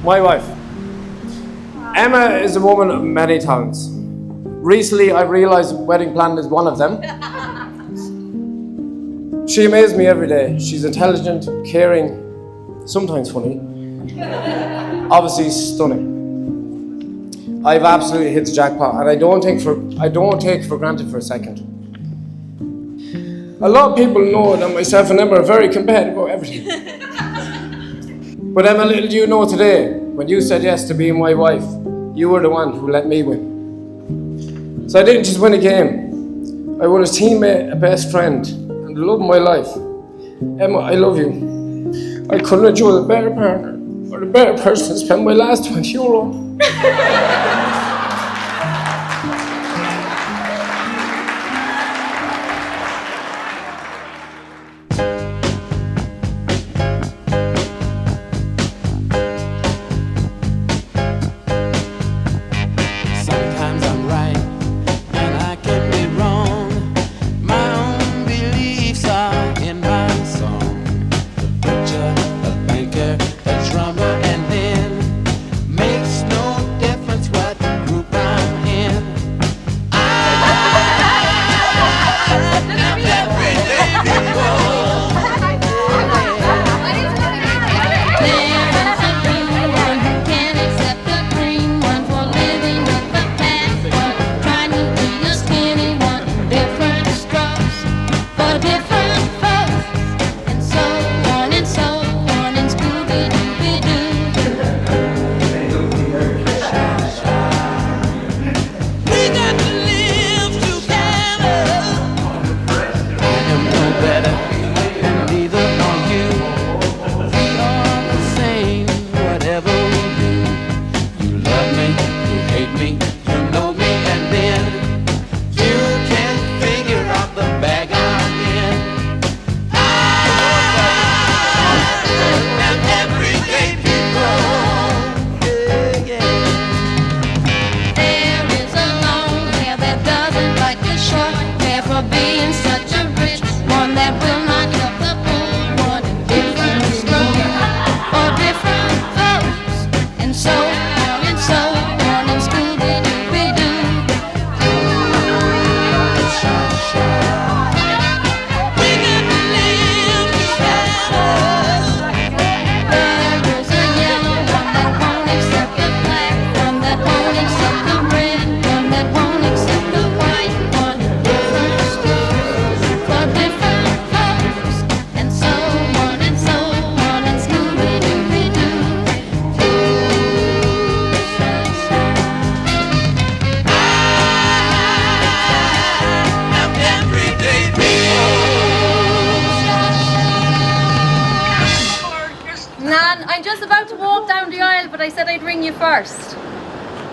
My wife. Emma is a woman of many talents. Recently, I realized wedding planning is one of them. She amazes me every day. She's intelligent, caring, sometimes funny, obviously stunning. I've absolutely hit the jackpot, and I don't take it for granted for a second. A lot of people know that myself and Emma are very competitive about everything. But Emma, little do you know today, when you said yes to being my wife, you were the one who let me win. So I didn't just win a game. I won a teammate, a best friend, and the love of my life. Emma, I love you. I couldn't have chosen a better partner or a better person to spend my last €20. I'm just about to walk down the aisle, but I said I'd ring you first.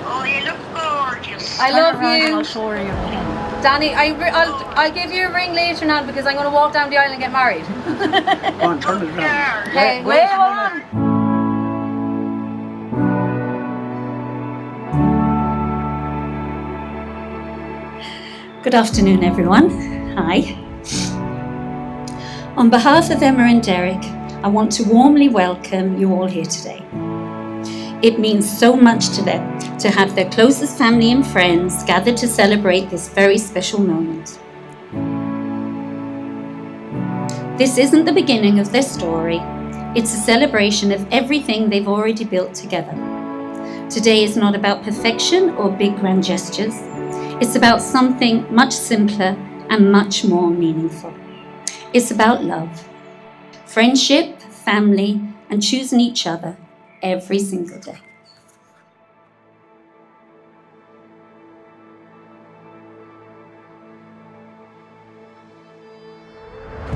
Oh, you look gorgeous. I love you. I'll show her your pen. Danny, I'll give you a ring later now because I'm going to walk down the aisle and get married. Go on, turn it around. Okay, wait, hold on. Good afternoon, everyone. Hi. On behalf of Emma and Derek, I want to warmly welcome you all here today. It means so much to them to have their closest family and friends gathered to celebrate this very special moment. This isn't the beginning of their story. It's a celebration of everything they've already built together. Today is not about perfection or big grand gestures. It's about something much simpler and much more meaningful. It's about love, friendship, family, and choosing each other every single day.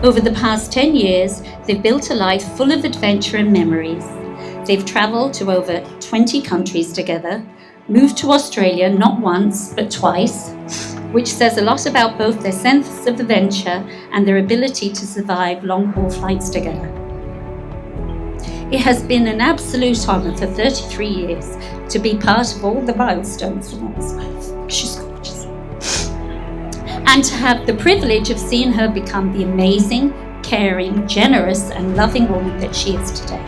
Over the past 10 years, they've built a life full of adventure and memories. They've traveled to over 20 countries together, moved to Australia not once, but twice, which says a lot about both their sense of adventure and their ability to survive long-haul flights together. It has been an absolute honour for 33 years to be part of all the milestones in Emma's life. She's gorgeous. And to have the privilege of seeing her become the amazing, caring, generous and loving woman that she is today.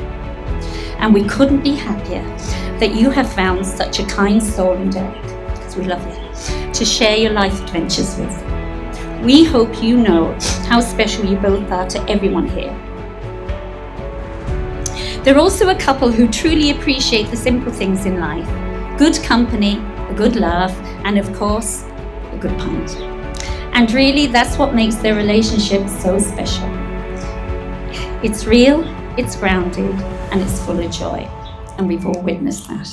and we couldn't be happier that you have found such a kind soul in Derek, because we love you, to share your life adventures with. We hope you know how special you both are to everyone here. They're also a couple who truly appreciate the simple things in life: good company, a good laugh, and of course, a good pint. And really, that's what makes their relationship so special. It's real, it's grounded, and it's full of joy. And we've all witnessed that.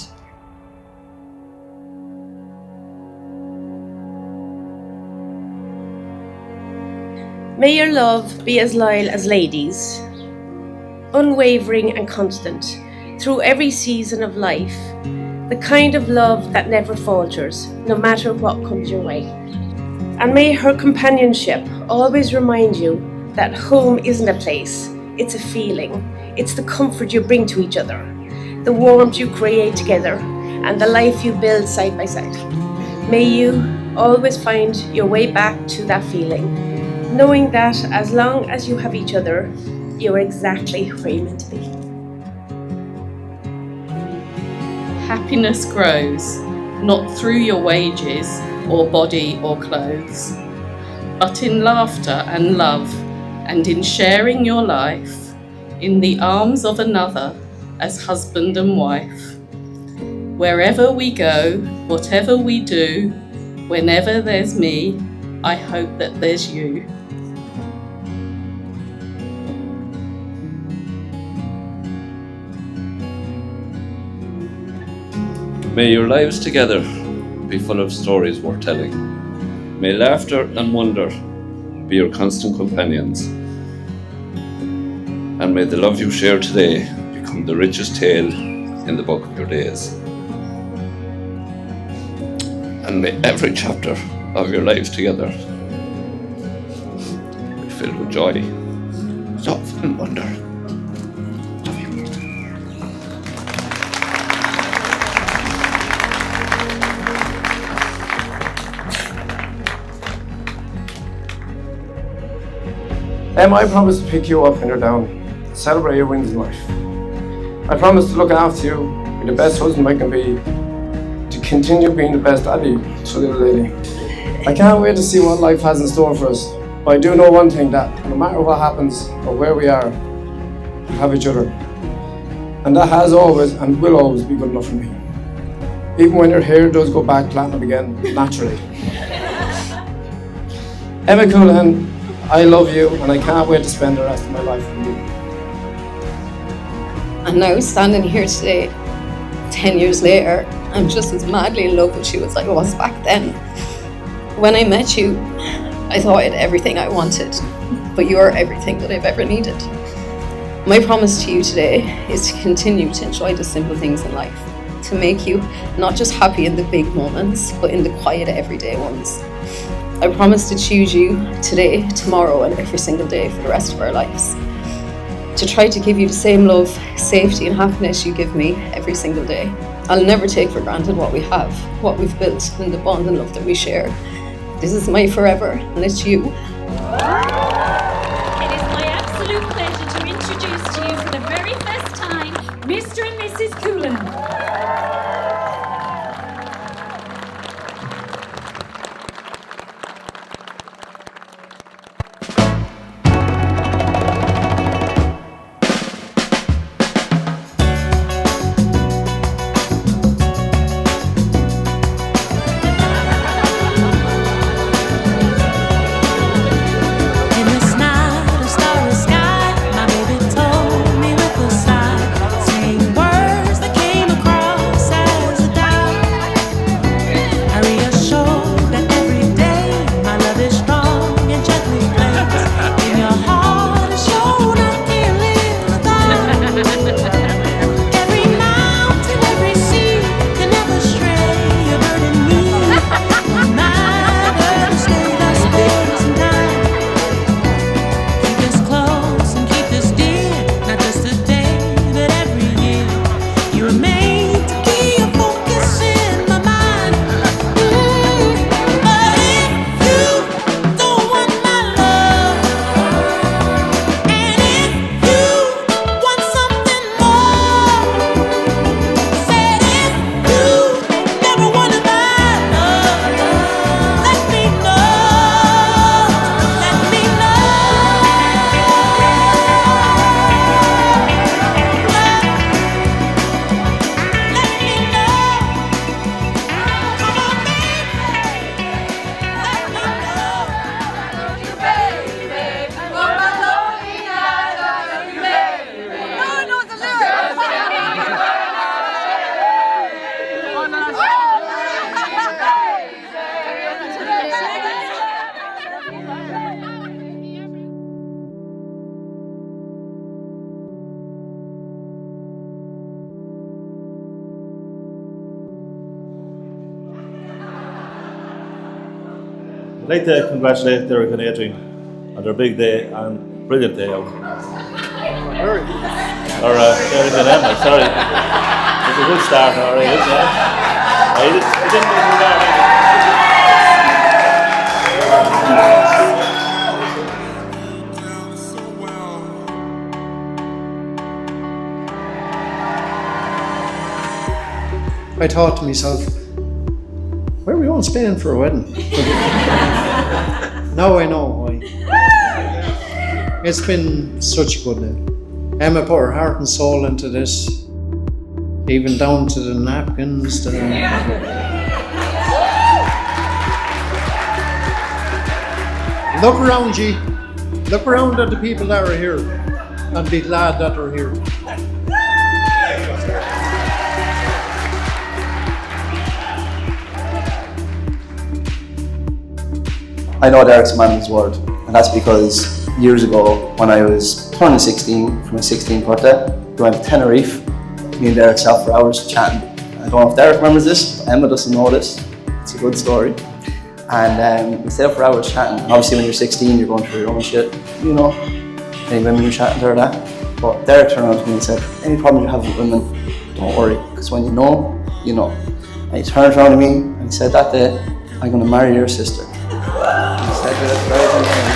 May your love be as loyal as ladies, unwavering and constant through every season of life, the kind of love that never falters, no matter what comes your way. And may her companionship always remind you that home isn't a place, it's a feeling. It's the comfort you bring to each other, the warmth you create together, and the life you build side by side. May you always find your way back to that feeling, knowing that as long as you have each other, you're exactly where you're meant to be. Happiness grows, not through your wages or body or clothes, but in laughter and love, and in sharing your life in the arms of another as husband and wife. Wherever we go, whatever we do, whenever there's me, I hope that there's you. May your lives together be full of stories worth telling. May laughter and wonder be your constant companions. And may the love you share today become the richest tale in the book of your days. And may every chapter of your lives together be filled with joy, love and wonder. Love you both. I promise to pick you up when you're down, celebrate your wins in life. I promise to look after you, be the best husband I can be, to continue being the best daddy to little lady. I can't wait to see what life has in store for us, but I do know one thing, that no matter what happens or where we are, we have each other. And that has always and will always be good enough for me. Even when your hair does go back platinum again, naturally. Emma Coolan, I love you, and I can't wait to spend the rest of my life with you. And now standing here today, 10 years later, I'm just as madly in love with you as I was back then. When I met you, I thought I had everything I wanted, but you are everything that I've ever needed. My promise to you today is to continue to enjoy the simple things in life, to make you not just happy in the big moments, but in the quiet everyday ones. I promise to choose you today, tomorrow, and every single day for the rest of our lives. To try to give you the same love, safety, and happiness you give me every single day. I'll never take for granted what we have, what we've built, and the bond and love that we share. This is my forever, and it's you. It is my absolute pleasure to introduce to you for the very first time, Mr. and Mrs. Coolan. Words that I'd like to congratulate Derek and Adrian on their big day and brilliant day out. Derek and Emma, sorry. It's a good start, alright, isn't it? It didn't go too bad. I thought to myself, where are we going to Spain for a wedding? Now I know why. It's been such a good day. Emma put her heart and soul into this, even down to the napkins. Look around, G. Look around at the people that are here and be glad that they're here. I know Derek's a man of his word, and that's because years ago, when I was turning 16, for my 16th birthday, we went to Tenerife. Me and Derek sat for hours chatting. I don't know if Derek remembers this, but Emma doesn't know this. It's a good story. And we stayed up for hours chatting. Obviously when you're 16, you're going through your own shit, you know. Any women you're chatting to or that. But Derek turned around to me and said, any problem you have with women, don't worry, because when you know, you know. And he turned around to me and he said, that day, I'm going to marry your sister. He said that very gently.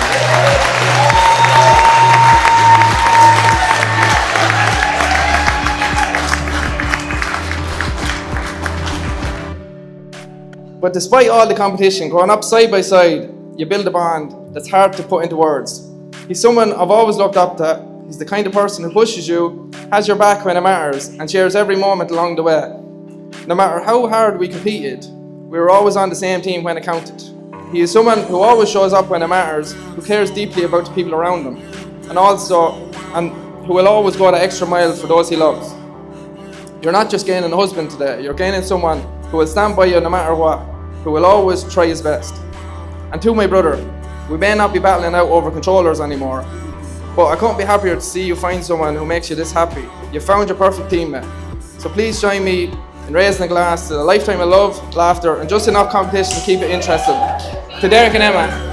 But despite all the competition, growing up side by side, you build a bond that's hard to put into words. He's someone I've always looked up to. He's the kind of person who pushes you, has your back when it matters, and shares every moment along the way. No matter how hard we competed, we were always on the same team when it counted. He is someone who always shows up when it matters, who cares deeply about the people around him, and who will always go the extra mile for those he loves. You're not just gaining a husband today, you're gaining someone who will stand by you no matter what, who will always try his best. And to my brother, we may not be battling out over controllers anymore, but I couldn't be happier to see you find someone who makes you this happy. You found your perfect teammate. So please join me in raising a glass to a lifetime of love, laughter, and just enough competition to keep it interesting. To Derek and Emma.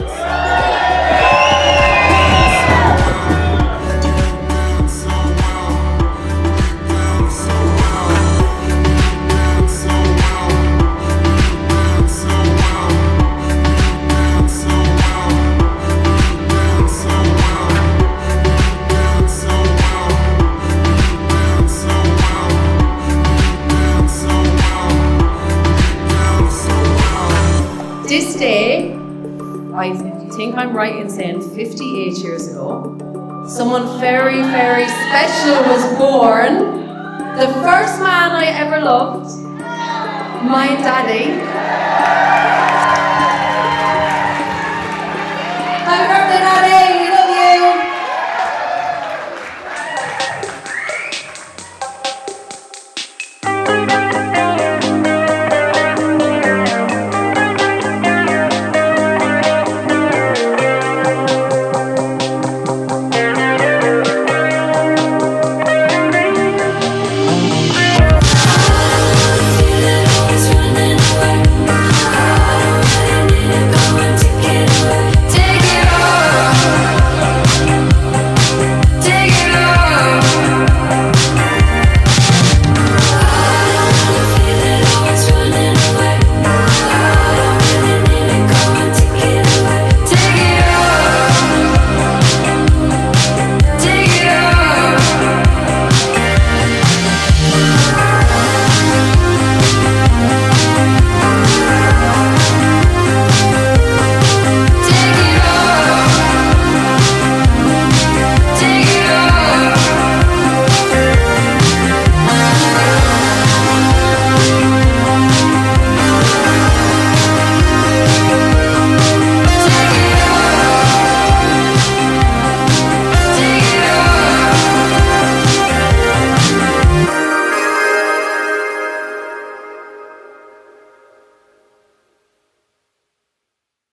This day, I think I'm right in saying 58 years ago, someone very, very special was born. The first man I ever loved, my daddy.